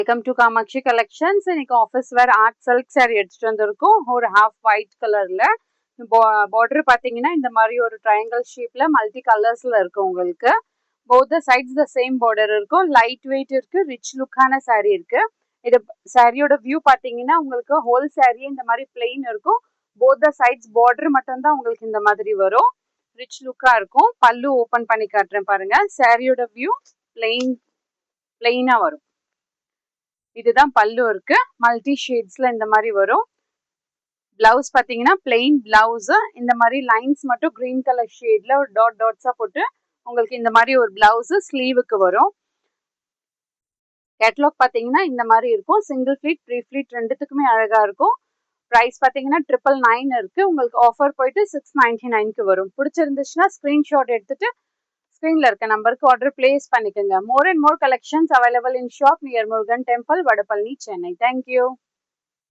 Welcome to Kamatchi collections. இன்னைக்கு office wear art silk sari எடுத்துட்டு வந்திருக்கோம். ஒரு ஹாஃப் ஒயிட் கலர்ல பார்டர் பாத்தீங்கன்னா இந்த மாதிரி ஒரு ட்ரையாங்கிள் ஷேப்ல மல்டி கலர்ஸ்ல இருக்கு. உங்களுக்கு both sides the same border இருக்கும். லைட் வெயிட் இருக்கு, ரிச் லுக்கான சாரி இருக்கு. இது சாரியோட வியூ பாத்தீங்கன்னா உங்களுக்கு ஹோல் சாரி இந்த மாதிரி பிளெயின் இருக்கும். போத் சைட்ஸ் பார்டர் மட்டும் தான் உங்களுக்கு இந்த மாதிரி வரும். ரிச் லுக்கா இருக்கும். பல்லு ஓபன் பண்ணி காட்டுறேன் பாருங்க. சாரியோட வியூ பிளெயினா வரும். இதுதான் பல்லு இருக்கு. மல்டி ஷேட்ஸ்ல இந்த மாதிரி வரும். பிளவுஸ் பாத்தீங்கன்னா பிளெயின் பிளவுஸ். இந்த மாதிரி லைன்ஸ் மட்டும் கிரீன் கலர் ஷேட்ல ஒரு டாட்ஸா போட்டு உங்களுக்கு இந்த மாதிரி ஒரு பிளவுஸ் ஸ்லீவுக்கு வரும். கேட்லாக் பாத்தீங்கன்னா இந்த மாதிரி இருக்கும். சிங்கிள் ஃபிளீட், த்ரீ ஃபிளீட் ரெண்டுத்துக்குமே அழகா இருக்கும். பிரைஸ் பாத்தீங்கன்னா 999 இருக்கு. உங்களுக்கு ஆஃபர் போயிட்டு 699க்கு வரும். பிடிச்சிருந்துச்சுன்னா ஸ்கிரீன்ஷாட் எடுத்துட்டு ஸ்க்ரீன்ல இருக்க நம்பருக்கு ஆர்டர் பிளேஸ் பண்ணிக்கோங்க. More and more collections available in shop near Murugan temple, Vadapalani, Chennai. Thank you.